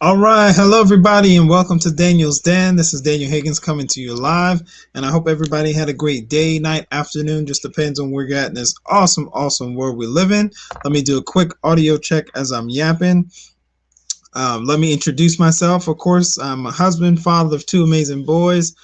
All right, hello everybody, and welcome to Daniel's Den. This is Daniel Higgins coming to you live, and I hope everybody had a great day, night, afternoon. Just depends on where you're at in this awesome world we live in. Let me do a quick audio check as I'm yapping. Let me introduce myself. Of course, I'm a husband, father of two amazing boys,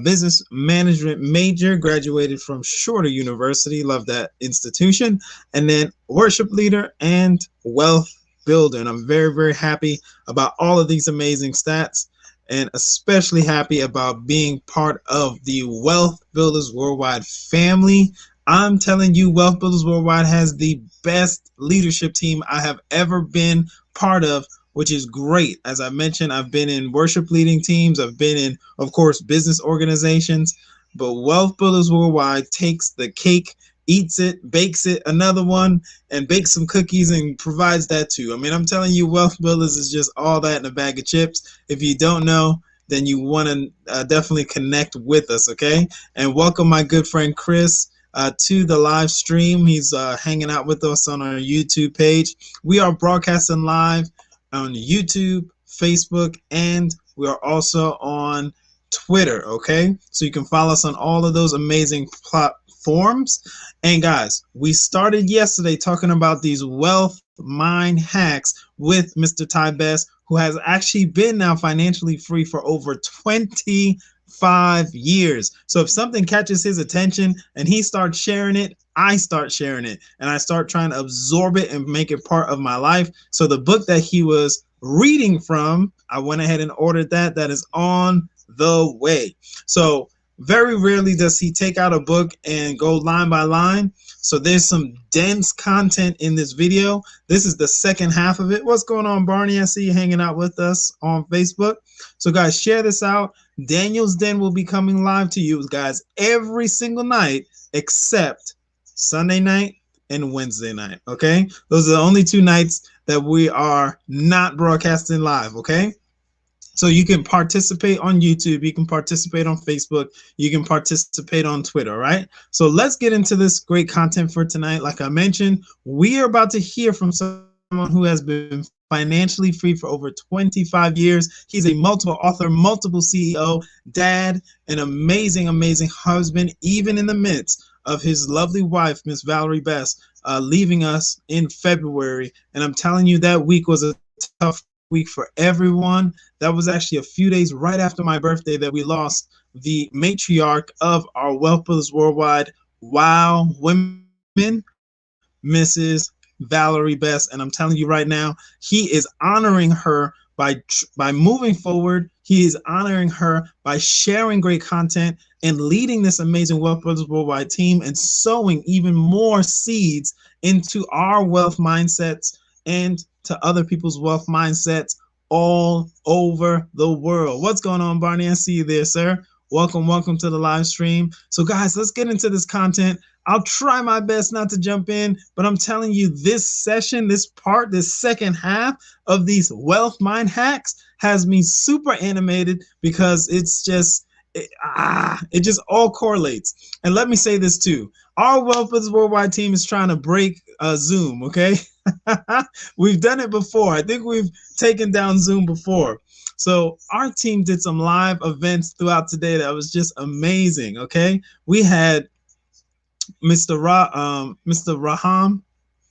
business management major, graduated from Shorter University, love that institution, and then worship leader and wealth builder. And I'm very happy about all of these amazing stats, and especially happy about being part of the Wealth Builders Worldwide family. I'm telling you, Wealth Builders Worldwide has the best leadership team I have ever been part of, which is great. As I mentioned, I've been in worship leading teams, I've been in, of course, business organizations, but Wealth Builders Worldwide takes the cake, eats it, bakes it, another one, and bakes some cookies and provides that too. I mean, I'm telling you, Wealth Builders is just all that in a bag of chips. If you don't know, then you want to definitely connect with us, okay? And welcome my good friend Chris to the live stream. He's hanging out with us on our YouTube page. We are broadcasting live on YouTube, Facebook, and we are also on Twitter, okay? So you can follow us on all of those amazing platforms. And guys, we started yesterday talking about these wealth mind hacks with Mr. Ty Best, who has actually been now financially free for over 25 years. So if something catches his attention and he starts sharing it, I start sharing it and I start trying to absorb it and make it part of my life. So the book that he was reading from, I went ahead and ordered that. That is on the way. So very rarely does he take out a book and go line by line. So there's some dense content in this video. This is the second half of it. What's going on, Barney? I see you hanging out with us on Facebook. So guys, share this out. Daniel's Den will be coming live to you guys every single night except Sunday night and Wednesday night. Okay, those are the only two nights that we are not broadcasting live. Okay, so you can participate on YouTube, you can participate on Facebook, you can participate on Twitter, right? So let's get into this great content for tonight. Like I mentioned, we are about to hear from someone who has been financially free for over 25 years. He's a multiple author, multiple CEO, dad, an amazing husband, even in the midst of his lovely wife, Miss Valerie Best, leaving us in February. And I'm telling you, that week was a tough week for everyone. That was actually a few days right after my birthday that we lost the matriarch of our Wealth Builders Worldwide Wow Women, Mrs. Valerie Best. And I'm telling you right now, he is honoring her by moving forward. He is honoring her by sharing great content and leading this amazing Wealth Builders Worldwide team and sowing even more seeds into our wealth mindsets and to other people's wealth mindsets all over the world. What's going on, Barney? I see you there, sir. Welcome to the live stream. So, guys, let's get into this content. I'll try my best not to jump in, but I'm telling you, this session, this part, this second half of these wealth mind hacks has me super animated because it just all correlates. And let me say this too. Our Wealth Builders Worldwide team is trying to break Zoom, okay? We've done it before. I think we've taken down Zoom before. So our team did some live events throughout today that was just amazing, okay? We had Mr. Raham.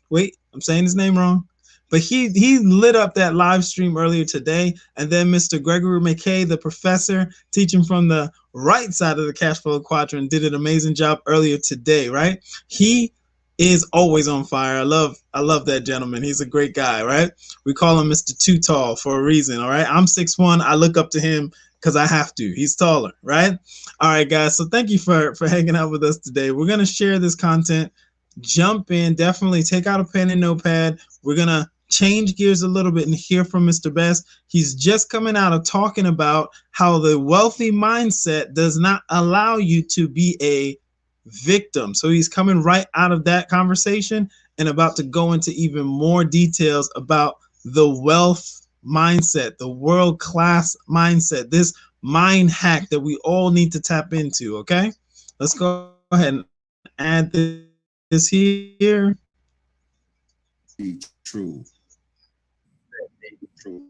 Wait, I'm saying his name wrong. But he lit up that live stream earlier today. And then Mr. Gregory McKay, the professor teaching from the right side of the cash flow quadrant, did an amazing job earlier today, right? He is always on fire. I love that gentleman. He's a great guy, right? We call him Mr. Too Tall for a reason, all right? I'm 6'1". I look up to him because I have to. He's taller, right? All right, guys. So thank you for hanging out with us today. We're gonna share this content. Jump in, definitely take out a pen and notepad. We're gonna change gears a little bit and hear from Mr. Best. He's just coming out of talking about how the wealthy mindset does not allow you to be a victim. So he's coming right out of that conversation and about to go into even more details about the wealth mindset, the world class mindset, this mind hack that we all need to tap into. Okay, let's go ahead and add this here. Be true. True.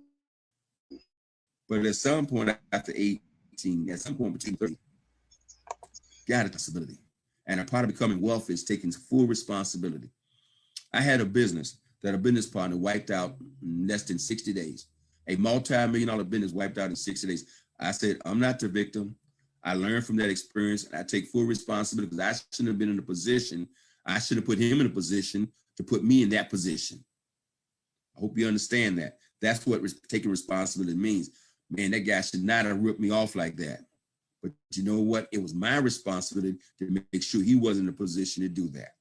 But at some point after 18, at some point between 30, got a possibility. And a part of becoming wealthy is taking full responsibility. I had a business that a business partner wiped out in less than 60 days. A multi-million-dollar business wiped out in 60 days. I said, I'm not the victim. I learned from that experience, and I take full responsibility because I shouldn't have been in a position. I should have put him in a position to put me in that position. I hope you understand that. That's what taking responsibility means. Man, that guy should not have ripped me off like that. But you know what? It was my responsibility to make sure he wasn't in a position to do that.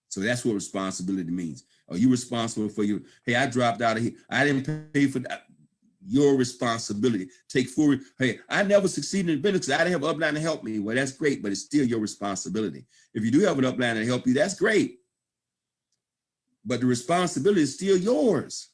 So that's what responsibility means. Are you responsible for your, hey, I dropped out of here. I didn't pay for that. Your responsibility. Take full, hey, I never succeeded in business because I didn't have an upline to help me. Well, that's great, but it's still your responsibility. If you do have an upline to help you, that's great. But the responsibility is still yours.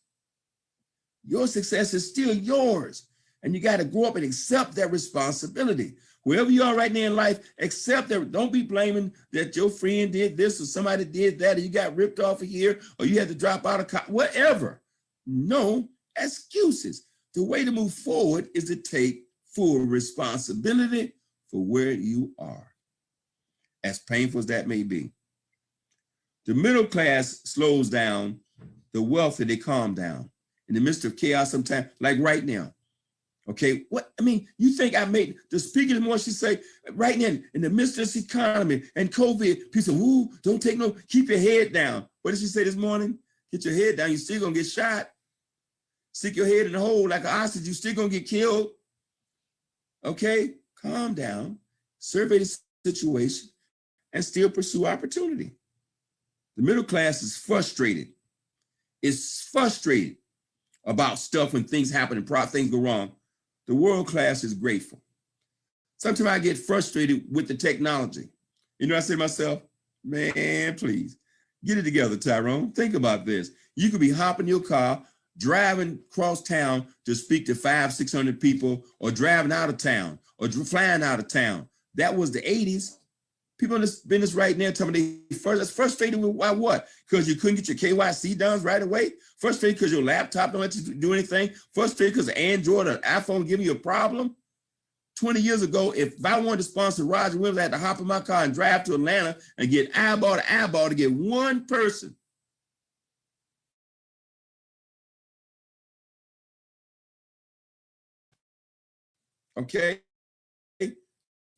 Your success is still yours. And you got to grow up and accept that responsibility. Wherever you are right now in life, accept that. Don't be blaming that your friend did this or somebody did that, or you got ripped off of here, or you had to drop out of college, whatever. No excuses. The way to move forward is to take full responsibility for where you are, as painful as that may be. The middle class slows down, the wealthy, they calm down. In the midst of chaos sometimes, like right now. Okay, what I mean, you think I made the speaker more, she say, right now, in the midst of this economy and COVID, people say, ooh, don't take no, keep your head down. What did she say this morning? Get your head down, you're still gonna get shot. Stick your head in the hole like an ostrich, you're still gonna get killed. Okay, calm down, survey the situation, and still pursue opportunity. The middle class is frustrated. It's frustrated about stuff when things happen and things go wrong. The world class is grateful. Sometimes I get frustrated with the technology. You know, I say to myself, man, please get it together, Tyrone. Think about this. You could be hopping your car, driving across town to speak to 500-600 people, or driving out of town, or flying out of town. That was the 80s. People in this business right now tell me that's frustrated with why what? Because you couldn't get your KYC done right away? Frustrated because your laptop don't let you do anything? Frustrated because Android or iPhone giving you a problem? 20 years ago, if I wanted to sponsor Roger Williams, I had to hop in my car and drive to Atlanta and get eyeball to eyeball to get one person. Okay?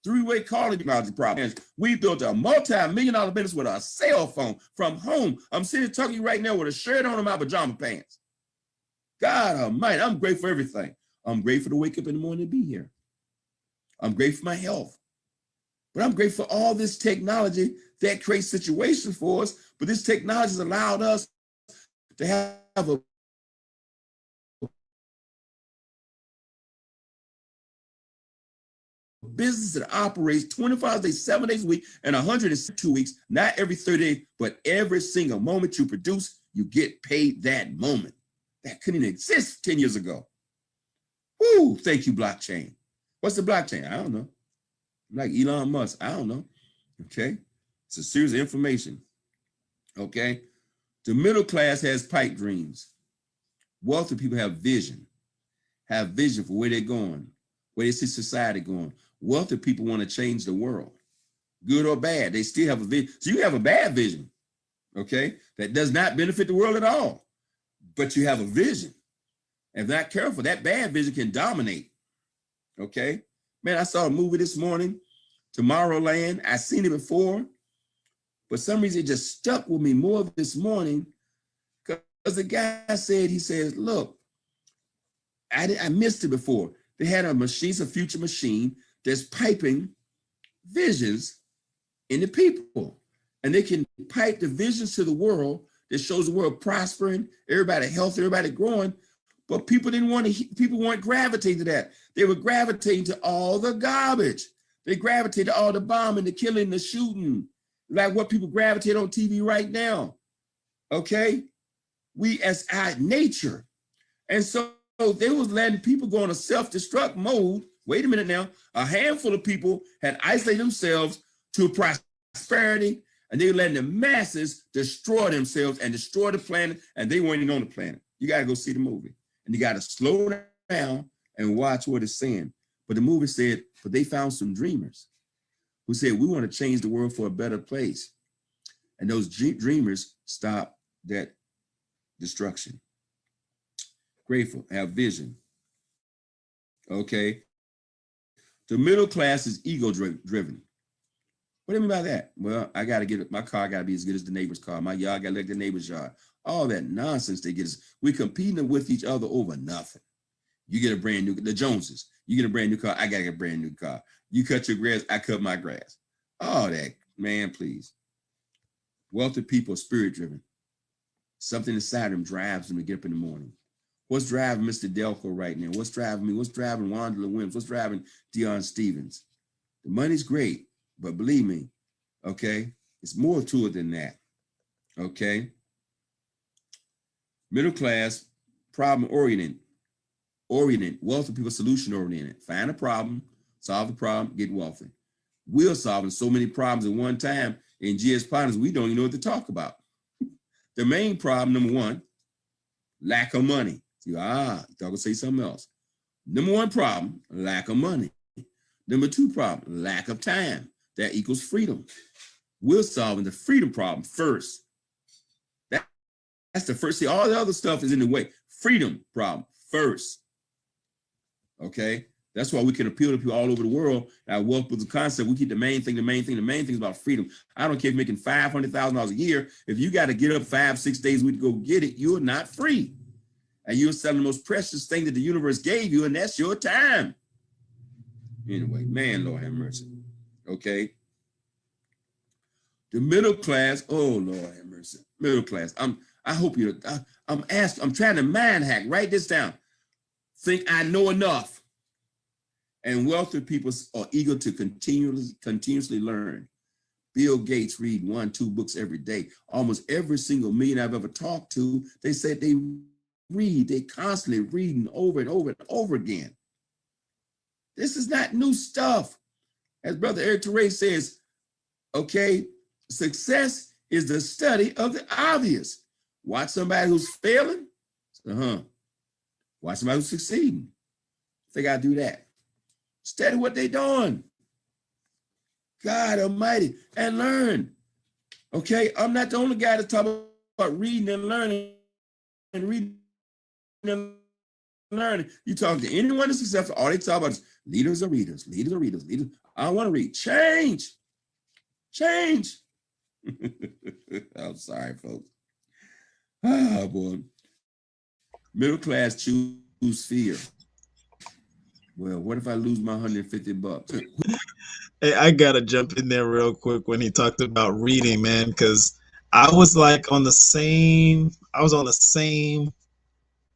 Three-way calling technology problems. We built a multi-million-dollar business with a cell phone from home. I'm sitting talking to you right now with a shirt on and my pajama pants. God almighty, I'm grateful for everything. I'm grateful to wake up in the morning to be here. I'm grateful for my health. But I'm grateful for all this technology that creates situations for us. But this technology has allowed us to have a business that operates 25 days, 7 days a week, and 102 weeks, not every 30 days, but every single moment you produce, you get paid that moment. That couldn't even exist 10 years ago. Woo, thank you, blockchain. What's the blockchain? I don't know. Like Elon Musk, I don't know. Okay, it's a series of information. Okay, the middle class has pipe dreams. Wealthy people have vision for where they're going, where they see society going. Wealthy people want to change the world, good or bad. They still have a vision. So you have a bad vision, okay, that does not benefit the world at all, but you have a vision. If not careful, that bad vision can dominate, okay? Man, I saw a movie this morning, Tomorrowland. I've seen it before, but for some reason it just stuck with me more this morning because the guy said, he says, look, I missed it before. They had a machine, it's a future machine that's piping visions into people. And they can pipe the visions to the world that shows the world prospering, everybody healthy, everybody growing. But people weren't gravitating to that. They were gravitating to all the garbage. They gravitated to all the bombing, the killing, the shooting, like what people gravitate on TV right now. Okay? We as our nature. And so they was letting people go in a self-destruct mode. Wait a minute now. A handful of people had isolated themselves to prosperity, and they were letting the masses destroy themselves and destroy the planet, and they weren't even on the planet. You got to go see the movie. And you got to slow down and watch what it's saying. But the movie said, but they found some dreamers who said, we want to change the world for a better place. And those dreamers stop that destruction. Grateful, have vision. Okay. The middle class is ego driven. What do you mean by that? Well, I got to get it. My car got to be as good as the neighbor's car. My yard got to look like the neighbor's yard. All that nonsense they get us. We competing with each other over nothing. You get a brand new, the Joneses, you get a brand new car. I got to get a brand new car. You cut your grass, I cut my grass. All that, man, please. Wealthy people are spirit driven. Something inside them drives them to get up in the morning. What's driving Mr. Delco right now? What's driving me? What's driving Wanda Williams? What's driving Deion Stevens? The money's great, but believe me, okay, it's more to it than that, okay? Middle class, problem oriented, wealthy people solution oriented. Find a problem, solve the problem, get wealthy. We're solving so many problems at one time in GS Partners, we don't even know what to talk about. The main problem, number one, lack of money. You thought to say something else. Number one problem, lack of money. Number two problem, lack of time. That equals freedom. We're solving the freedom problem first. That's the first thing. All the other stuff is in the way. Freedom problem first. Okay? That's why we can appeal to people all over the world. Our wealth was a concept. We keep the main thing is about freedom. I don't care if you're making $500,000 a year. If you got to get up 5-6 days a week to go get it, you're not free. And you're selling the most precious thing that the universe gave you, and that's your time. Anyway, man, Lord have mercy. Okay? The middle class, oh, Lord have mercy. Middle class. I'm trying to mind hack. Write this down. Think I know enough. And wealthy people are eager to continuously learn. Bill Gates read 1-2 books every day. Almost every single millionaire I've ever talked to, they said they read. They constantly reading over and over and over again. This is not new stuff. As Brother Eric Terray says, okay, success is the study of the obvious. Watch somebody who's failing. Watch somebody who's succeeding. They got to do that. Study what they're doing. God Almighty, and learn. Okay, I'm not the only guy to talk about reading and learning and reading and learning. You talk to anyone that's successful, all they talk about is leaders or readers, leaders or readers, leaders. I don't want to read. Change. I'm sorry, folks. Oh, boy. Middle class choose fear. Well, what if I lose my $150? Hey, I gotta jump in there real quick when he talked about reading, man, because I was like on the same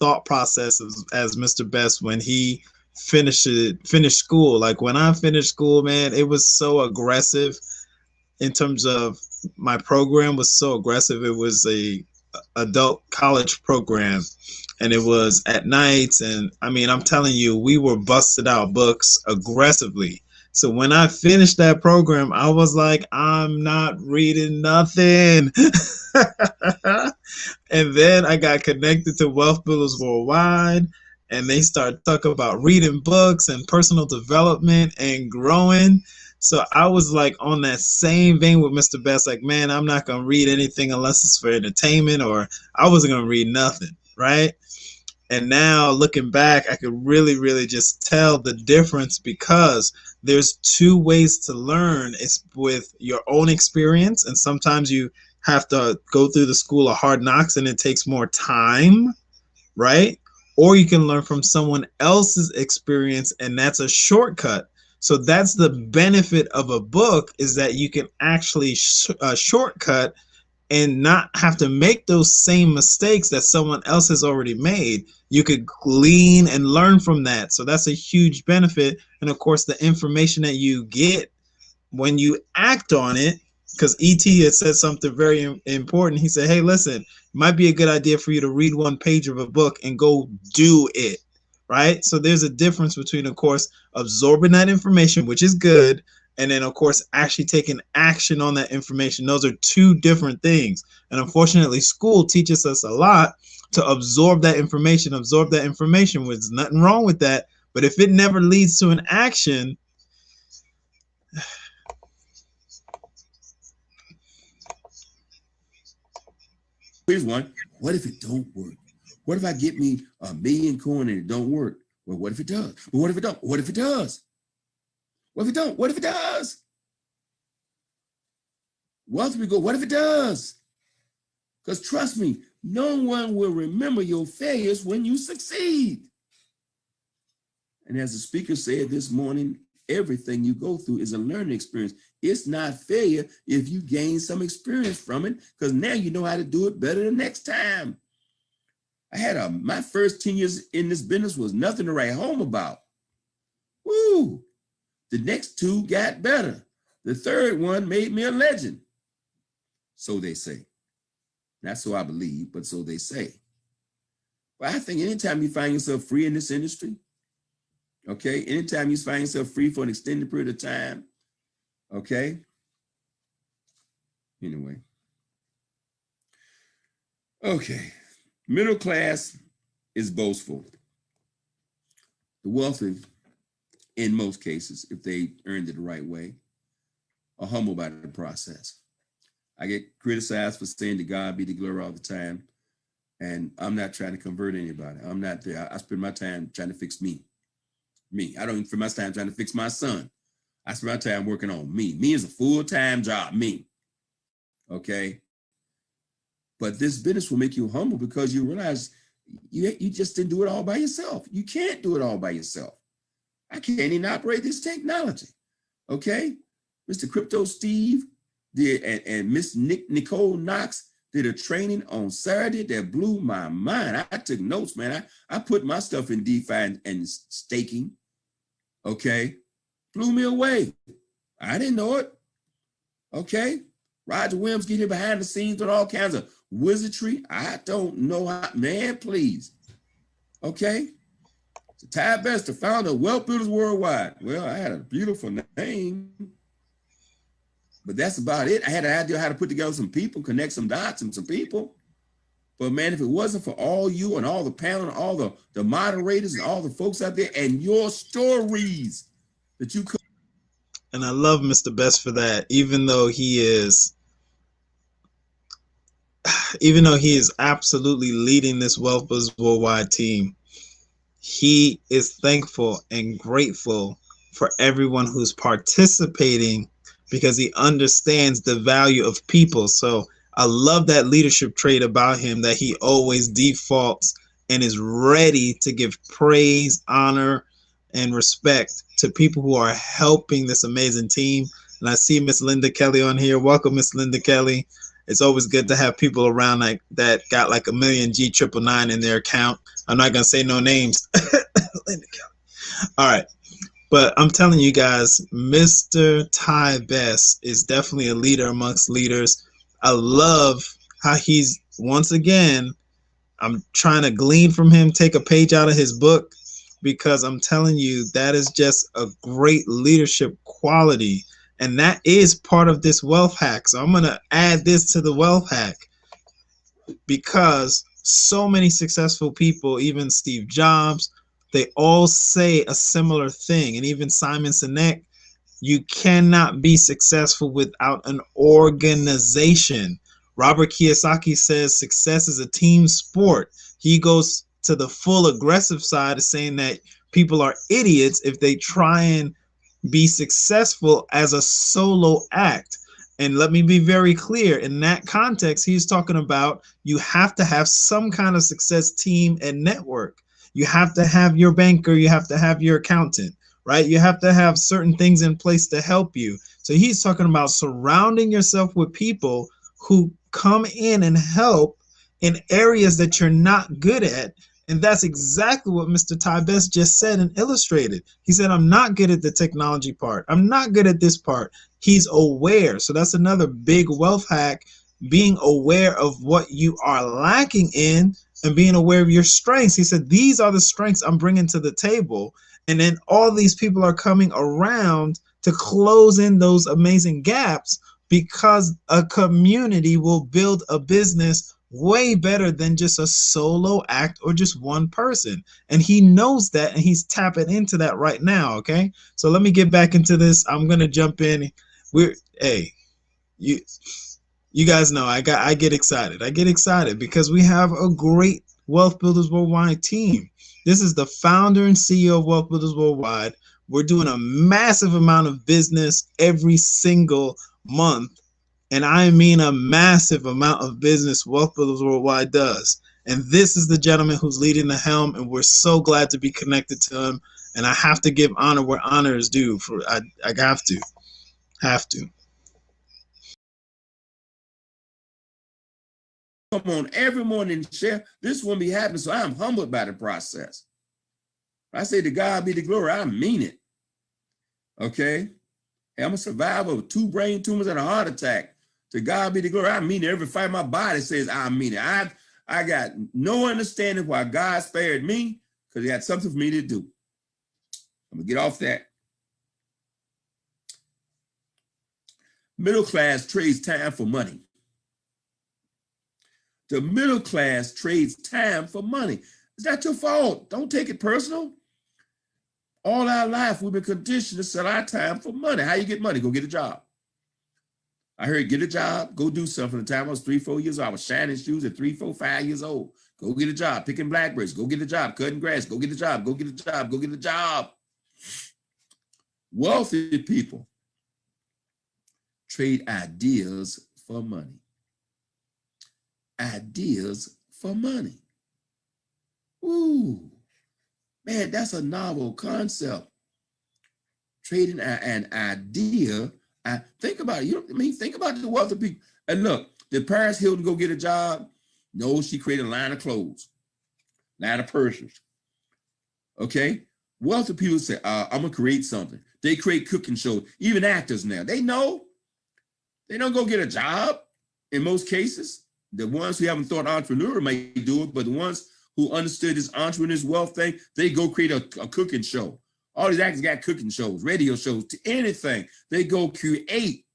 thought process as Mr. Best when he finished school. Like when I finished school, man, it was so aggressive in terms of my program was so aggressive. It was a adult college program, and it was at nights. And I mean, I'm telling you, we were busted out books aggressively. So when I finished that program, I was like, I'm not reading nothing. And then I got connected to Wealth Builders Worldwide, and they started talking about reading books and personal development and growing. So I was like on that same vein with Mr. Best, like, man, I'm not going to read anything unless it's for entertainment, or I wasn't going to read nothing, right? And now looking back, I could really, really just tell the difference, because there's two ways to learn. It's with your own experience, and sometimes you have to go through the school of hard knocks and it takes more time, right? Or you can learn from someone else's experience, and that's a shortcut. So that's the benefit of a book, is that you can actually shortcut and not have to make those same mistakes that someone else has already made. You could glean and learn from that. So that's a huge benefit. And of course, the information that you get when you act on it, because E.T. had said something very important. He said, hey, listen, it might be a good idea for you to read one page of a book and go do it, right? So there's a difference between, of course, absorbing that information, which is good, and then, of course, actually taking action on that information. Those are two different things. And unfortunately, school teaches us a lot, to absorb that information. There's nothing wrong with that. But if it never leads to an action, here's one. What if it don't work? What if I get me $1 million coin and it don't work? Well, what if it does? Well, what if it don't? What if it does? What if it don't? What if it does? Once we go, what if it does? Because trust me, no one will remember your failures when you succeed. And as the speaker said this morning, everything you go through is a learning experience. It's not failure if you gain some experience from it, because now you know how to do it better the next time. I had my first 10 years in this business was nothing to write home about. Woo! The next 2 got better. The third one made me a legend. So they say. Not so I believe, but so they say. But I think anytime you find yourself free in this industry, okay, anytime you find yourself free for an extended period of time, okay, anyway. Okay, middle class is boastful. The wealthy, in most cases, if they earned it the right way, are humble by the process. I get criticized for saying to God be the glory all the time, and I'm not trying to convert anybody. I'm not there. I spend my time trying to fix me. I don't even spend my time trying to fix my son. I spend my time working on me. Me is a full-time job, me. Okay? But this business will make you humble because you realize you just didn't do it all by yourself. You can't do it all by yourself. I can't even operate this technology. Okay? Mr. Crypto Steve did, and Miss Nicole Knox did a training on Saturday that blew my mind. I took notes, man. I put my stuff in DeFi and staking. Okay? Blew me away. I didn't know it. Okay? Roger Williams getting behind the scenes with all kinds of wizardry. I don't know how, man, please. Okay? So Ty Best, the founder of Wealth Builders Worldwide. Well, I had a beautiful name, but that's about it. I had an idea how to put together some people, connect some dots and some people. But man, if it wasn't for all you and all the panel and all the moderators and all the folks out there and your stories that you could. And I love Mr. Best for that, even though he is absolutely leading this Wealth Builders Worldwide team. He is thankful and grateful for everyone who's participating because he understands the value of people. So I love that leadership trait about him, that he always defaults and is ready to give praise, honor, and respect to people who are helping this amazing team. And I see Miss Linda Kelly on here. Welcome, Miss Linda Kelly. It's always good to have people around like that got like 1 million G999 in their account. I'm not going to say no names. Linda Kelly. All right. But I'm telling you guys, Mr. Ty Best is definitely a leader amongst leaders. I love how he's, once again, I'm trying to glean from him, take a page out of his book, because I'm telling you, that is just a great leadership quality. And that is part of this wealth hack. So I'm going to add this to the wealth hack, because so many successful people, even Steve Jobs, they all say a similar thing. And even Simon Sinek, you cannot be successful without an organization. Robert Kiyosaki says success is a team sport. He goes to the full aggressive side of saying that people are idiots if they try and be successful as a solo act. And let me be very clear, in that context, he's talking about you have to have some kind of success team and network. You have to have your banker, you have to have your accountant, right? You have to have certain things in place to help you. So he's talking about surrounding yourself with people who come in and help in areas that you're not good at. And that's exactly what Mr. Ty Best just said and illustrated. He said, I'm not good at the technology part. I'm not good at this part. He's aware. So that's another big wealth hack, being aware of what you are lacking in and being aware of your strengths. He said, these are the strengths I'm bringing to the table. And then all these people are coming around to close in those amazing gaps, because a community will build a business way better than just a solo act or just one person. And he knows that, and he's tapping into that right now. Okay. So let me get back into this. I'm going to jump in. Hey, you, you guys know I get excited. I get excited because we have a great Wealth Builders Worldwide team. This is the founder and CEO of Wealth Builders Worldwide. We're doing a massive amount of business every single month. And I mean a massive amount of business Wealth Builders Worldwide does. And this is the gentleman who's leading the helm, and we're so glad to be connected to him. And I have to give honor where honor is due. I have to. Come on every morning and share. This won't be happening, so I'm humbled by the process. I say to God be the glory. I mean it. Okay? Hey, I'm a survivor of 2 brain tumors and a heart attack. To God be the glory. I mean it. Every fight my body says I mean it. I got no understanding why God spared me, because he had something for me to do. I'm going to get off that. Middle class trades time for money. The middle class trades time for money. It's not your fault. Don't take it personal. All our life, we've been conditioned to sell our time for money. How you get money? Go get a job. I heard get a job, go do something. The time I was 3, 4 years old, I was shining shoes at 3, 4, 5 years old. Go get a job, picking blackberries. Go get a job, cutting grass. Go get a job, go get a job, go get a job. Wealthy people trade ideas for money. Ideas for money. Ooh, man, that's a novel concept. Trading an idea. Think about it. Think about the wealthy people. And look, did Paris Hilton go get a job? No, she created a line of clothes, line of purses. Okay, wealthy people say, "I'm gonna create something." They create cooking shows. Even actors now, they know. They don't go get a job. In most cases, the ones who haven't thought entrepreneur may do it, but the ones who understood this entrepreneur's wealth thing, they go create a cooking show. All these actors got cooking shows, radio shows, to anything. They go create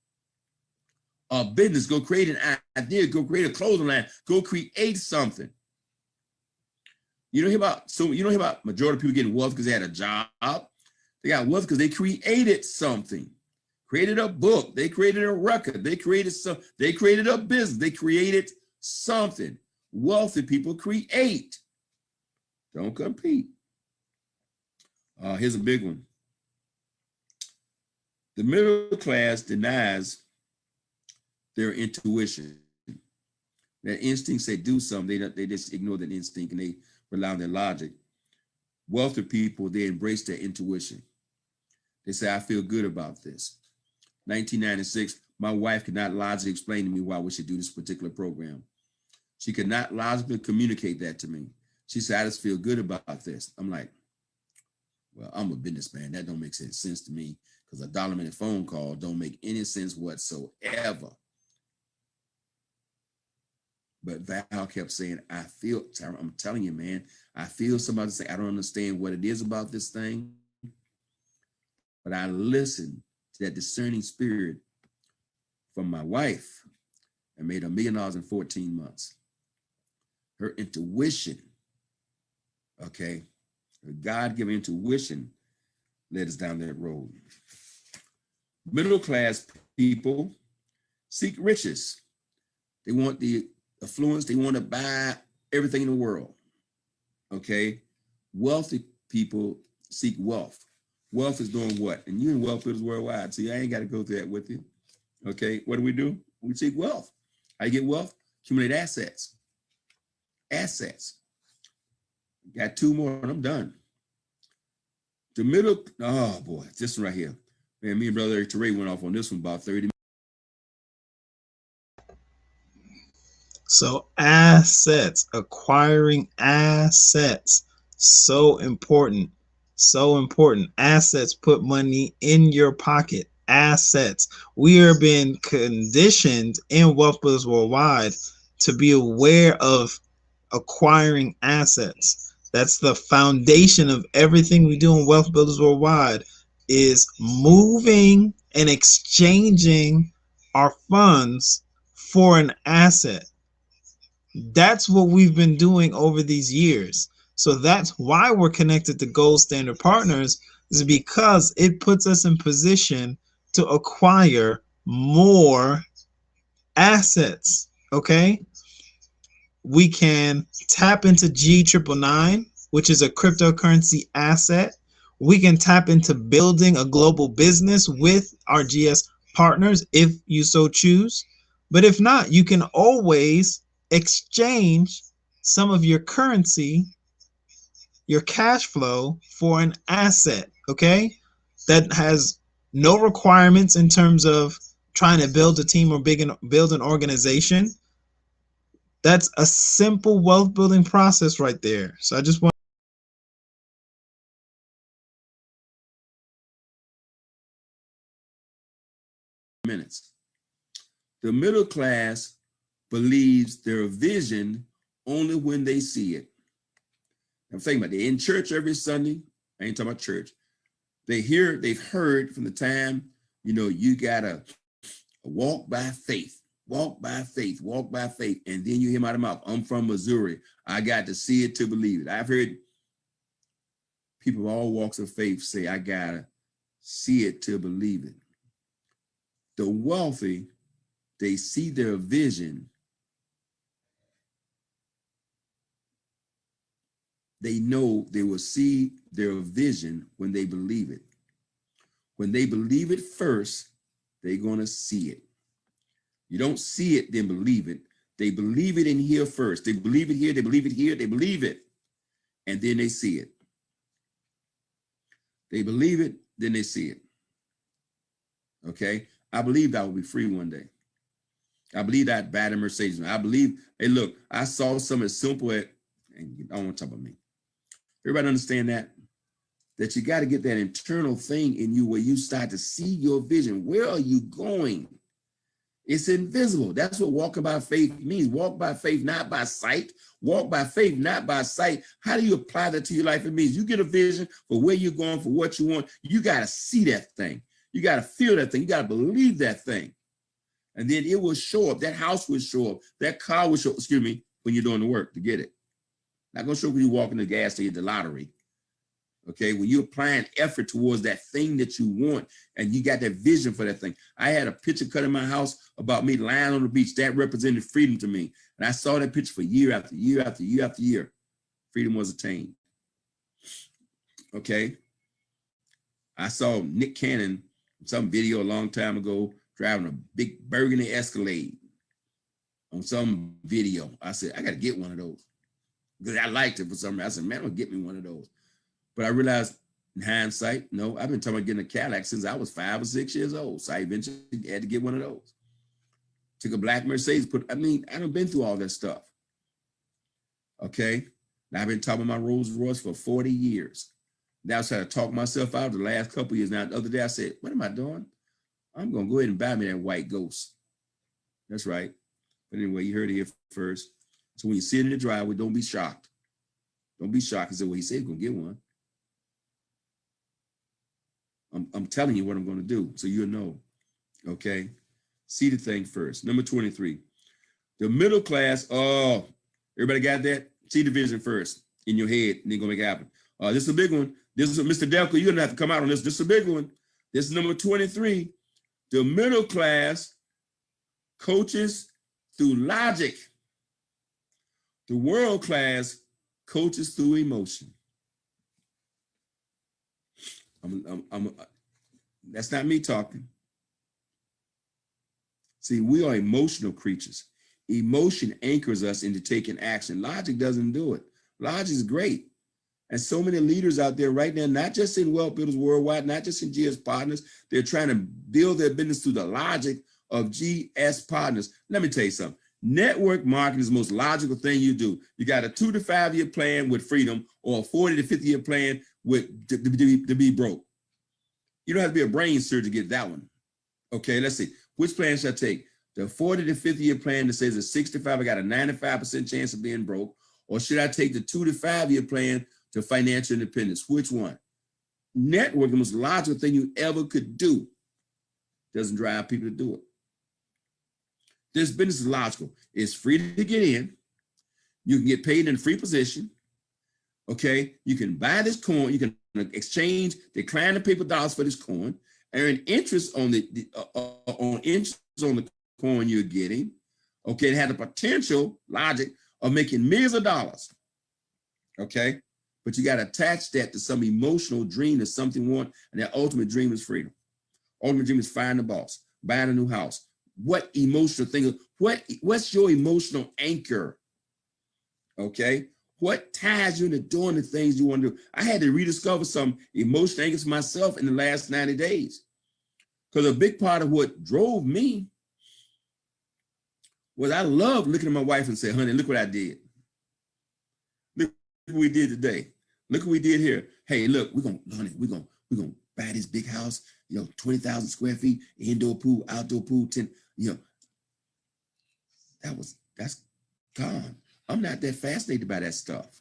a business, go create an idea, go create a clothing line, go create something. You don't hear about majority of people getting wealth because they had a job. They got wealth because they created something, created a book, they created a record, they created a business, they created something. Wealthy people create, don't compete. Here's a big one. The middle class denies their intuition. Their instincts say do something. They just ignore that instinct and they rely on their logic. Wealthy people, they embrace their intuition. They say, I feel good about this. 1996, my wife could not logically explain to me why we should do this particular program. She could not logically communicate that to me. She said, I just feel good about this. I'm like, well, I'm a businessman. That don't make sense to me, because a $1-minute phone call don't make any sense whatsoever. But Val kept saying, I'm telling you, man, I feel somebody say, I don't understand what it is about this thing. But I listened to that discerning spirit from my wife and made $1 million in 14 months. Her intuition, okay, her God-given intuition led us down that road. Middle class people seek riches. They want the affluence. They want to buy everything in the world. Okay. Wealthy people seek wealth. Wealth is doing what? And you in Wealth Builders Worldwide. See, I ain't got to go through that with you. Okay. What do? We seek wealth. How you get wealth? Accumulate assets. Assets. Got 2 more and I'm done. The middle, oh boy, this one right here. Man, me and Brother Eric Teray went off on this one about 30 minutes. So assets, acquiring assets, so important, so important. Assets put money in your pocket. Assets. We are being conditioned in Wealth Builders Worldwide to be aware of acquiring assets. That's the foundation of everything we do in Wealth Builders Worldwide, is moving and exchanging our funds for an asset. That's what we've been doing over these years. So that's why we're connected to Gold Standard Partners, is because it puts us in position to acquire more assets. Okay. We can tap into G999, which is a cryptocurrency asset. We can tap into building a global business with our GS partners if you so choose. But if not, you can always exchange some of your currency, your cash flow, for an asset, okay? That has no requirements in terms of trying to build a team or build an organization. That's a simple wealth building process right there. So I just want minutes. The middle class believes their vision only when they see it. I'm thinking about it. They're in church every Sunday. I ain't talking about church. They've heard from the time, you gotta walk by faith, walk by faith, walk by faith. And then you hear out of mouth, I'm from Missouri. I got to see it to believe it. I've heard people of all walks of faith say, I gotta see it to believe it. The wealthy, they see their vision. They know they will see their vision when they believe it. When they believe it first, they're going to see it. You don't see it, then believe it. They believe it in here first. They believe it here, they believe it here, they believe it, and then they see it. They believe it, then they see it. Okay? I believed I would be free one day. I believe that bad in Mercedes. I believe, hey, look, I saw something as simple as, and I don't want to talk about me. Everybody understand that you got to get that internal thing in you where you start to see your vision. Where are you going? It's invisible. That's what walking by faith means. Walk by faith, not by sight. Walk by faith, not by sight. How do you apply that to your life? It means you get a vision for where you're going, for what you want. You got to see that thing. You got to feel that thing. You got to believe that thing. And then it will show up. That house will show up. That car will show up, when you're doing the work to get it. Not going to show up when you walk in the gas station, the lottery. Okay, when you're applying effort towards that thing that you want and you got that vision for that thing. I had a picture cut in my house about me lying on the beach. That represented freedom to me. And I saw that picture for year after year after year after year. Freedom was attained. Okay. I saw Nick Cannon, some video a long time ago, driving a big burgundy Escalade on some video. I said, I got to get one of those. Because I liked it for some reason. I said, man, I'm gonna get me one of those. But I realized in hindsight, no, I've been talking about getting a Cadillac since I was 5 or 6 years old. So I eventually had to get one of those. Took a black Mercedes, I done been through all that stuff. Okay. Now I've been talking about my Rolls Royce for 40 years. Now I was trying to talk myself out the last couple of years. Now the other day I said, what am I doing? I'm gonna go ahead and buy me that white Ghost. That's right. But anyway, you heard it here first. So when you see it in the driveway, don't be shocked. Don't be shocked and say, well, he said he's gonna get one. I'm telling you what I'm gonna do, so you'll know. Okay. See the thing first. Number 23. The middle class, everybody got that? See the vision first in your head, and then gonna make it happen. This is a big one. This is Mr. Delco. You're gonna have to come out on this. This is a big one. This is number 23. The middle class coaches through logic. The world class coaches through emotion. That's not me talking. See, we are emotional creatures. Emotion anchors us into taking action. Logic doesn't do it. Logic is great. And so many leaders out there right now, not just in Wealth Builders Worldwide, not just in GS Partners, they're trying to build their business through the logic of GS Partners. Let me tell you something. Network marketing is the most logical thing you do. You got a 2 to 5 year plan with freedom or a 40 to 50 year plan to be broke. You don't have to be a brain surgeon to get that one. Okay, let's see. Which plan should I take? The 40 to 50 year plan that says at 65, I got a 95% chance of being broke. Or should I take the 2 to 5 year plan to financial independence? Which one? Networking, the most logical thing you ever could do, doesn't drive people to do it. This business is logical. It's free to get in. You can get paid in a free position. Okay, you can buy this coin. You can exchange decline the paper dollars for this coin, earn interest on the coin you're getting. Okay, it had the potential logic of making millions of dollars. Okay, but you got to attach that to some emotional dream that something you want, and that ultimate dream is freedom. Ultimate dream is firing the boss, buying a new house. What emotional thing? What's your emotional anchor? Okay, what ties you into doing the things you want to do? I had to rediscover some emotional anchors myself in the last 90 days, because a big part of what drove me was I love looking at my wife and say, "Honey, look what I did. Look what we did today. Look what we did here. Hey, look, we're gonna buy this big house, 20,000 square feet, indoor pool, outdoor pool, 10, that's gone. I'm not that fascinated by that stuff.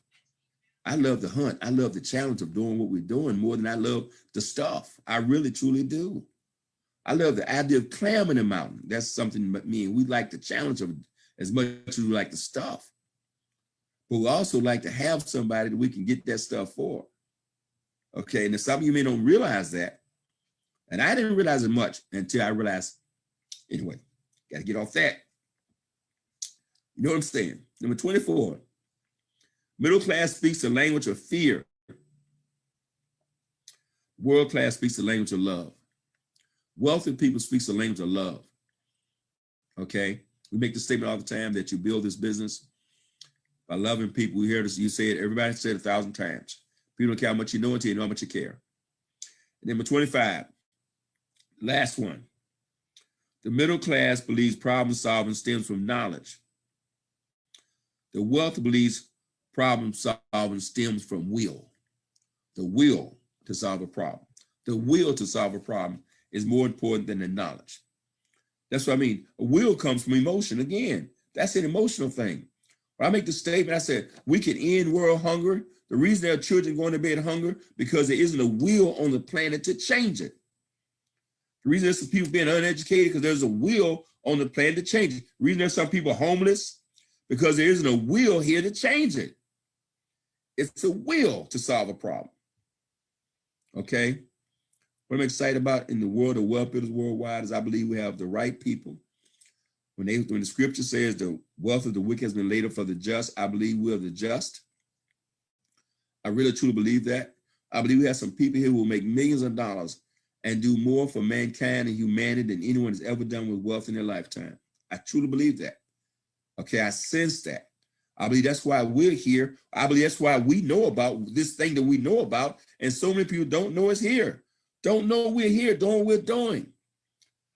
I love the hunt. I love the challenge of doing what we're doing more than I love the stuff. I really, truly do. I love the idea of climbing a mountain. That's something me and we like the challenge of it as much as we like the stuff. But we also like to have somebody that we can get that stuff for. Okay, and some of you may don't realize that. And I didn't realize it much until I realized, anyway, got to get off that. You know what I'm saying? Number 24, middle class speaks the language of fear. World class speaks the language of love. Wealthy people speaks the language of love. Okay, we make the statement all the time that you build this business by loving people. We hear this, you say it, everybody said it 1,000 times. People don't care how much you know until you know how much you care. And number 25, last one. The middle class believes problem solving stems from knowledge. The wealthy believes problem solving stems from will. The will to solve a problem. The will to solve a problem is more important than the knowledge. That's what I mean. A will comes from emotion. Again, that's an emotional thing. When I make the statement, I said, we can end world hunger. The reason there are children going to bed hunger, because there isn't a will on the planet to change it. The reason there's some people being uneducated, because there's a will on the planet to change it. The reason there's some people homeless, because there isn't a will here to change it. It's a will to solve a problem. Okay? What I'm excited about in the world of wealth builders worldwide is I believe we have the right people. When the scripture says the wealth of the wicked has been laid up for the just, I believe we are the just. I really truly believe that. I believe we have some people here who will make millions of dollars and do more for mankind and humanity than anyone has ever done with wealth in their lifetime. I truly believe that. Okay, I sense that. I believe that's why we're here. I believe that's why we know about this thing that we know about, and so many people don't know it's here. Don't know we're here, doing what we're doing.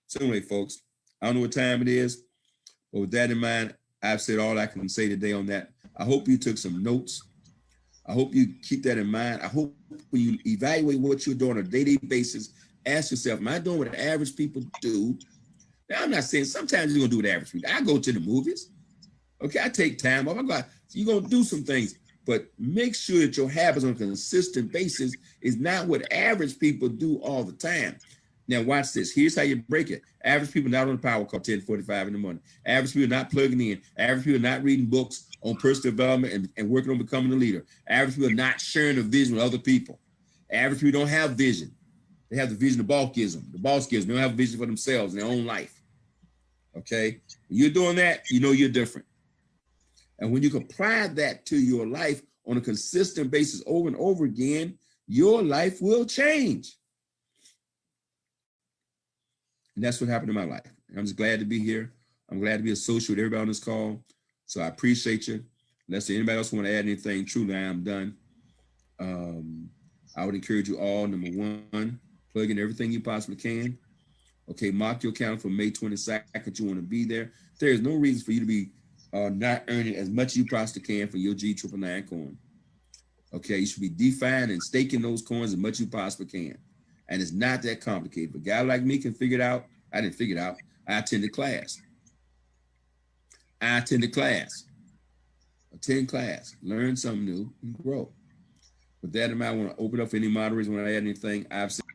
So anyway, folks, I don't know what time it is, but with that in mind, I've said all I can say today on that. I hope you took some notes. I hope you keep that in mind. I hope when you evaluate what you're doing on a daily basis, ask yourself, am I doing what average people do? Now, I'm not saying sometimes you're going to do what average people. I go to the movies. Okay, I take time off. You're going to do some things, but make sure that your habits on a consistent basis is not what average people do all the time. Now, watch this. Here's how you break it. Average people not on the power call 10:45 in the morning. Average people not plugging in. Average people not reading books on personal development and working on becoming a leader. Average people not sharing a vision with other people. Average people don't have vision. They have the vision the boss gives them. The boss gives them. They don't have a vision for themselves in their own life. Okay? When you're doing that, you know you're different. And when you can apply that to your life on a consistent basis over and over again, your life will change. And that's what happened in my life. And I'm just glad to be here. I'm glad to be associated with everybody on this call. So I appreciate you. Unless anybody else want to add anything, truly I am done. I would encourage you all, number one, plug in everything you possibly can. Okay, mark your calendar for May 22nd. You want to be there. There is no reason for you to be not earning as much as you possibly can for your G999 coin. Okay, you should be defining and staking those coins as much as you possibly can. And it's not that complicated. If a guy like me can figure it out, I didn't figure it out. I attended class. Attend class, learn something new, and grow. With that in mind, I want to open up for any moderators want to add anything I've said.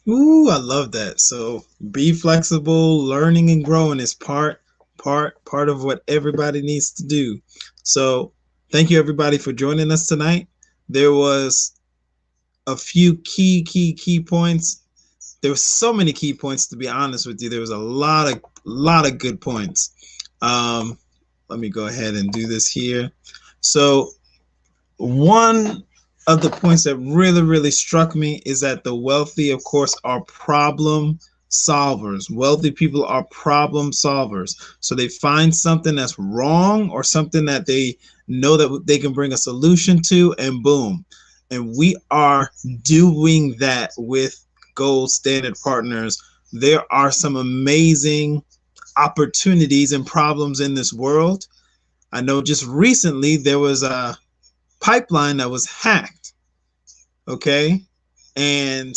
Ooh, I love that. So be flexible, learning and growing is part Part of what everybody needs to do. So thank you everybody for joining us tonight. There was a few key points. There were so many key points, to be honest with you. There was a lot of good points. Let me go ahead and do this here. So one of the points that really struck me is that the wealthy, of course, are problem solvers. Wealthy people are problem solvers. So they find something that's wrong or something that they know that they can bring a solution to, and boom. And we are doing that with Gold Standard Partners. There are some amazing opportunities and problems in this world. I know just recently there was a pipeline that was hacked. Okay. And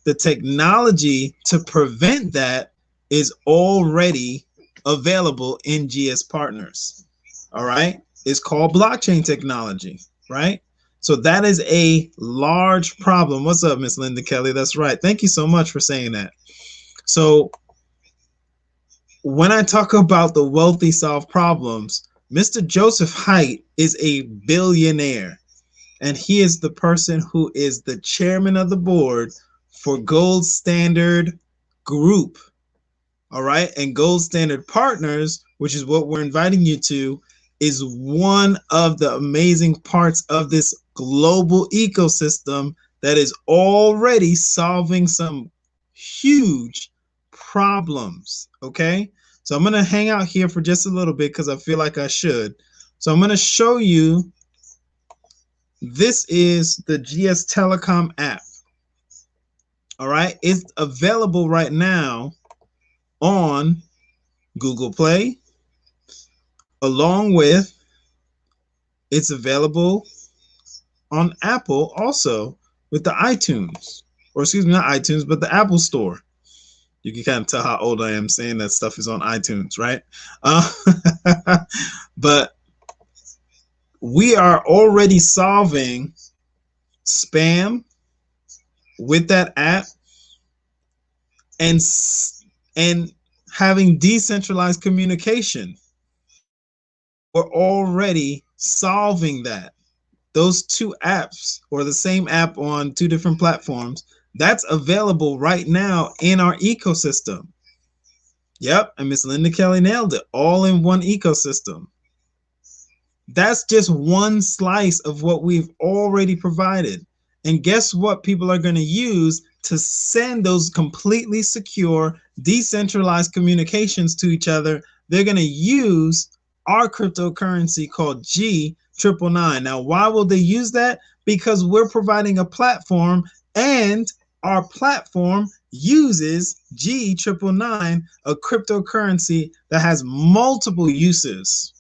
the technology to prevent that is already available in GS Partners. All right. It's called blockchain technology, right? So that is a large problem. What's up, Miss Linda Kelly? That's right. Thank you so much for saying that. So when I talk about the wealthy solve problems, Mr. Joseph Haidt is a billionaire, and he is the person who is the chairman of the board for Gold Standard Group. All right. And Gold Standard Partners, which is what we're inviting you to, is one of the amazing parts of this global ecosystem that is already solving some huge problems. Okay. So I'm going to hang out here for just a little bit because I feel like I should. So I'm going to show you. This is the GS Telecom app. All right. It's available right now on Google Play, along with it's available on Apple also with the iTunes, or excuse me, not iTunes, but the Apple Store. You can kind of tell how old I am saying that stuff is on iTunes, right? But we are already solving spam with that app and having decentralized communication. We're already solving that. Those two apps, or the same app on two different platforms, that's available right now in our ecosystem. Yep, and Miss Linda Kelly nailed it. All in one ecosystem. That's just one slice of what we've already provided. And guess what people are going to use to send those completely secure, decentralized communications to each other? They're going to use our cryptocurrency called G999. Now, why will they use that? Because we're providing a platform, and our platform uses G999, a cryptocurrency that has multiple uses.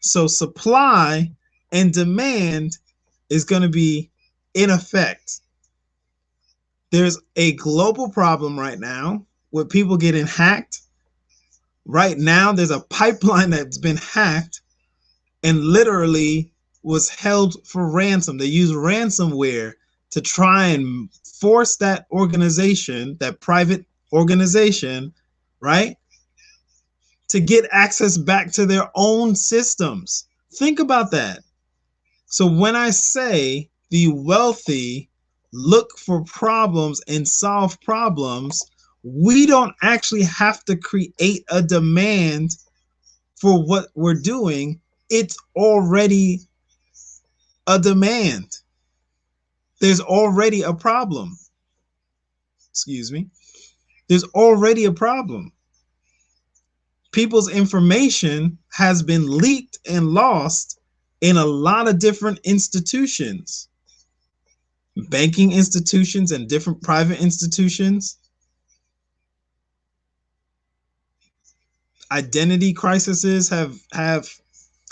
So supply and demand is going to be in effect. There's a global problem right now with people getting hacked. Right now, there's a pipeline that's been hacked and literally was held for ransom. They use ransomware to try and force that organization, that private organization, right, to get access back to their own systems. Think about that. So when I say the wealthy look for problems and solve problems, we don't actually have to create a demand for what we're doing. It's already a demand. There's already a problem. Excuse me. There's already a problem. People's information has been leaked and lost in a lot of different institutions, banking institutions and different private institutions. Identity crises have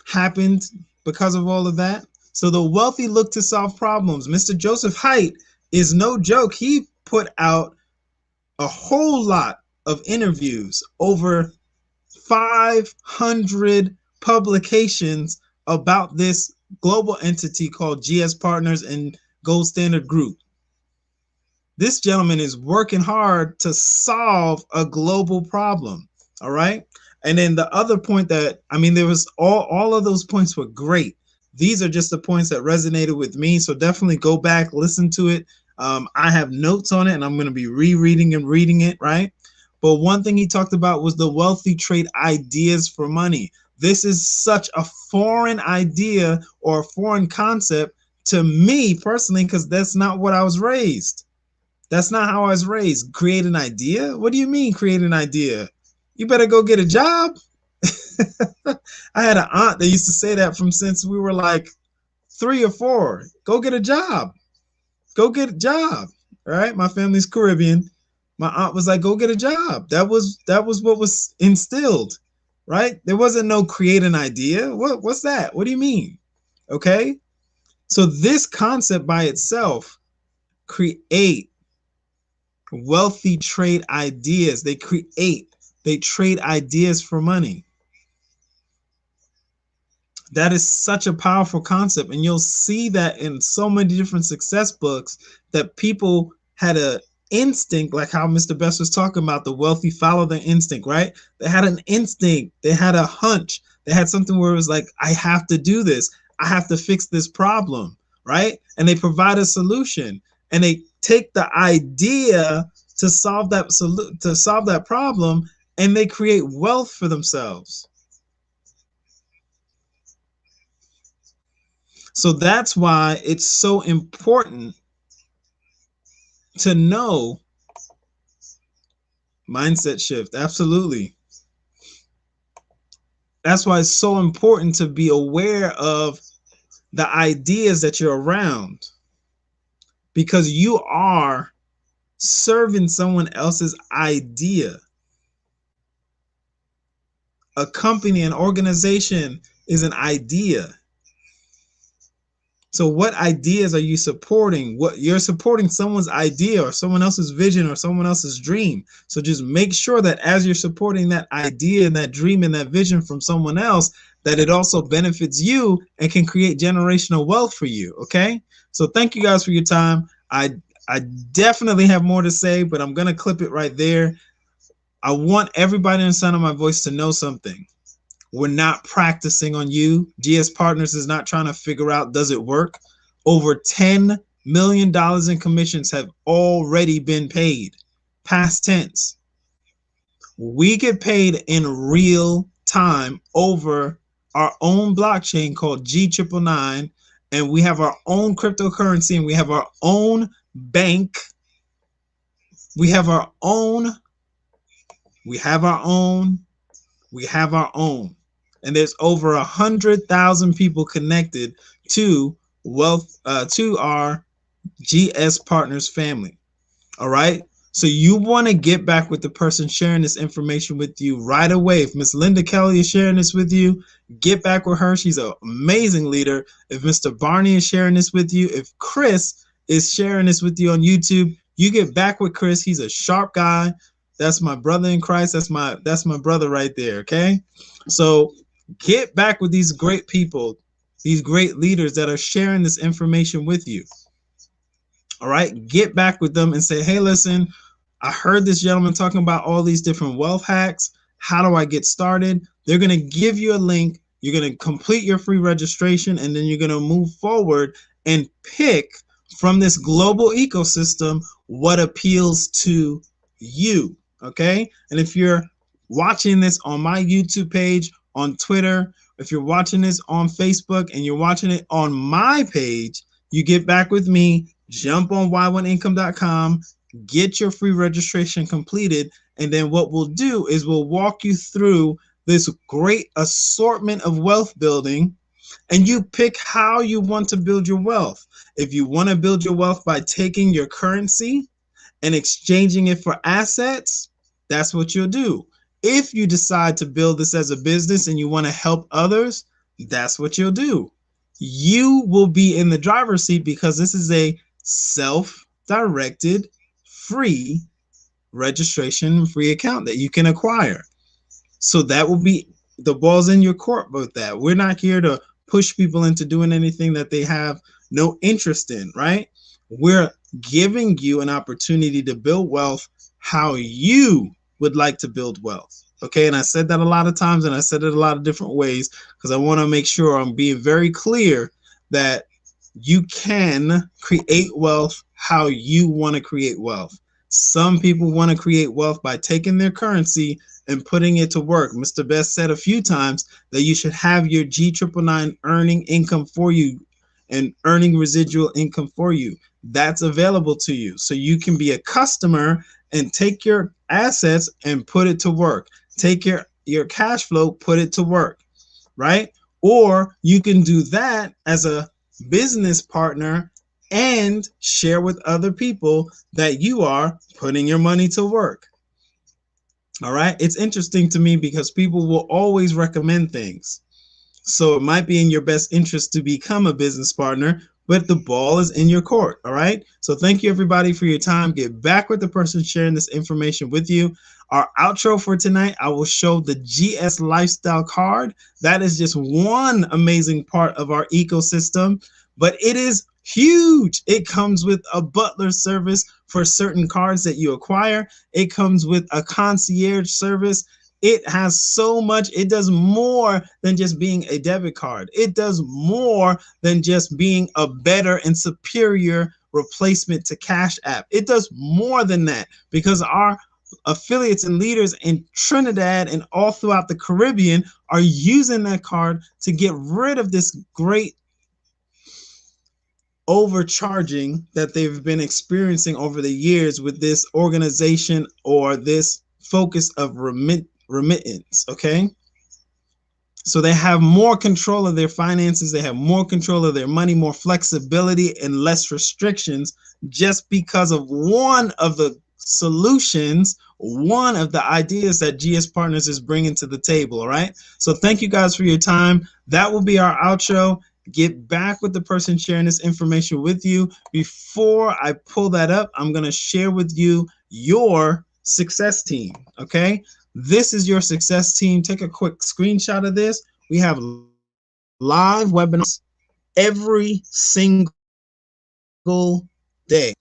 happened because of all of that. So the wealthy look to solve problems. Mr. Joseph Haidt is no joke. He put out a whole lot of interviews, over 500 publications about this global entity called GS Partners and Gold Standard Group. This gentleman is working hard to solve a global problem. All right. And then the other point that, I mean, there was all of those points were great. These are just the points that resonated with me. So definitely go back, listen to it. I have notes on it and I'm going to be rereading and reading it, right? But one thing he talked about was the wealthy trade ideas for money. This is such a foreign idea or a foreign concept to me personally, because that's not what I was raised. That's not how I was raised. Create an idea? What do you mean create an idea? You better go get a job. I had an aunt that used to say that from since we were like 3 or 4. Go get a job. Go get a job. All right. My family's Caribbean. My aunt was like, go get a job. That was what was instilled, right? There wasn't no create an idea. What's that? What do you mean? Okay. So this concept by itself, create wealthy trade ideas. They trade ideas for money. That is such a powerful concept. And you'll see that in so many different success books that people had a instinct, like how Mr. Best was talking about, the wealthy follow their instinct, right? They had an instinct. They had a hunch. They had something where it was like, I have to do this. I have to fix this problem, right? And they provide a solution. And they take the idea to solve that problem, and they create wealth for themselves. So that's why it's so important to know mindset shift. Absolutely. That's why it's so important to be aware of the ideas that you're around, because you are serving someone else's idea. A company, an organization is an idea. So what ideas are you supporting? What you're supporting someone's idea or someone else's vision or someone else's dream. So just make sure that as you're supporting that idea and that dream and that vision from someone else, that it also benefits you and can create generational wealth for you. Okay. So thank you guys for your time. I definitely have more to say, but I'm going to clip it right there. I want everybody in the sound of my voice to know something. We're not practicing on you. GS Partners is not trying to figure out, does it work? Over $10 million in commissions have already been paid. Past tense. We get paid in real time over our own blockchain called G999, and we have our own cryptocurrency, and we have our own bank. We have our own. And there's over 100,000 people connected to to our GS Partners family. All right. So you want to get back with the person sharing this information with you right away. If Miss Linda Kelly is sharing this with you, get back with her. She's an amazing leader. If Mr. Barney is sharing this with you, if Chris is sharing this with you on YouTube, you get back with Chris. He's a sharp guy. That's my brother in Christ. That's my brother right there. Okay. So get back with these great people, these great leaders that are sharing this information with you. All right. Get back with them and say, hey, listen, I heard this gentleman talking about all these different wealth hacks. How do I get started? They're going to give you a link. You're going to complete your free registration, and then you're going to move forward and pick from this global ecosystem what appeals to you. Okay. And if you're watching this on my YouTube page, on Twitter, if you're watching this on Facebook and you're watching it on my page, you get back with me, jump on y1income.com, get your free registration completed. And then what we'll do is we'll walk you through this great assortment of wealth building, and you pick how you want to build your wealth. If you want to build your wealth by taking your currency and exchanging it for assets, that's what you'll do. If you decide to build this as a business and you want to help others, that's what you'll do. You will be in the driver's seat because this is a self-directed, free registration, free account that you can acquire. So that will be, the ball's in your court with that. We're not here to push people into doing anything that they have no interest in, right? We're giving you an opportunity to build wealth how you would like to build wealth. Okay, and I said that a lot of times, and I said it a lot of different ways because I want to make sure I'm being very clear that you can create wealth how you want to create wealth. Some people want to create wealth by taking their currency and putting it to work. Mr. Best said a few times that you should have your G999 earning income for you and earning residual income for you. That's available to you. So you can be a customer and take your assets and put it to work. Take your cash flow, put it to work, right? Or you can do that as a business partner and share with other people that you are putting your money to work. All right. It's interesting to me because people will always recommend things. So it might be in your best interest to become a business partner, but the ball is in your court. All right. So thank you, everybody, for your time. Get back with the person sharing this information with you. Our outro for tonight, I will show the GS Lifestyle card. That is just one amazing part of our ecosystem, but it is huge. It comes with a butler service for certain cards that you acquire. It comes with a concierge service. It has so much. It does more than just being a debit card. It does more than just being a better and superior replacement to Cash App. It does more than that because our affiliates and leaders in Trinidad and all throughout the Caribbean are using that card to get rid of this great overcharging that they've been experiencing over the years with this organization or this focus of remittance. Okay, so they have more control of their finances, they have more control of their money, more flexibility and less restrictions just because of one of the solutions, one of the ideas that GS Partners is bringing to the table. All right, so thank you guys for your time. That will be our outro. Get back with the person sharing this information with you. Before I pull that up, I'm going to share with you your success team. Okay, this is your success team. Take a quick screenshot of this. We have live webinars every single day.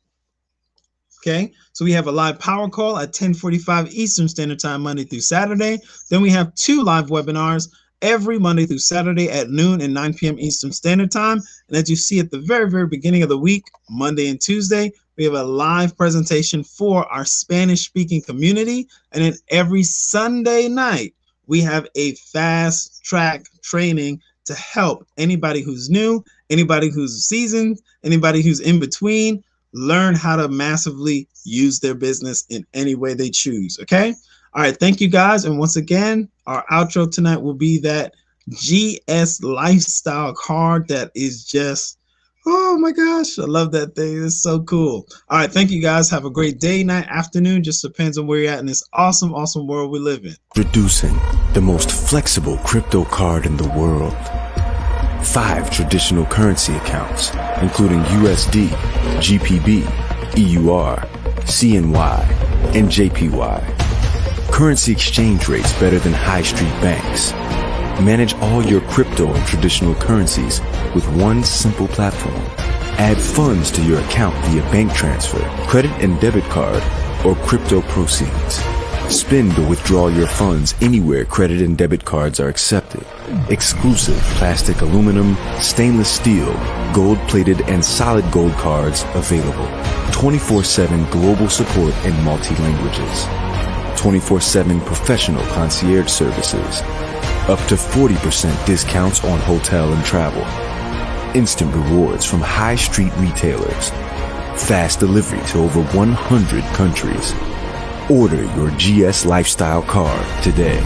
Okay, so we have a live power call at 10:45 Eastern Standard Time, Monday through Saturday. Then we have 2 live webinars every Monday through Saturday at noon and 9 p.m. Eastern Standard Time. And as you see at the very, very beginning of the week, Monday and Tuesday, we have a live presentation for our Spanish-speaking community. And then every Sunday night, we have a fast track training to help anybody who's new, anybody who's seasoned, anybody who's in between, learn how to massively use their business in any way they choose. Okay. All right. Thank you guys. And once again, our outro tonight will be that GS Lifestyle card that is just, oh my gosh, I love that thing. It's so cool. All right. Thank you guys. Have a great day, night, afternoon. Just depends on where you're at in this awesome, awesome world we live in. Introducing the most flexible crypto card in the world. 5 traditional currency accounts, including USD, GPB, EUR, CNY, and JPY. Currency exchange rates better than high street banks. Manage all your crypto and traditional currencies with one simple platform. Add funds to your account via bank transfer, credit and debit card, or crypto proceeds. Spend or withdraw your funds anywhere credit and debit cards are accepted. Exclusive plastic, aluminum, stainless steel, gold-plated, and solid gold cards available. 24/7 global support in multi-languages. 24/7 professional concierge services. Up to 40% discounts on hotel and travel. Instant rewards from high street retailers. Fast delivery to over 100 countries. Order your GS Lifestyle card today.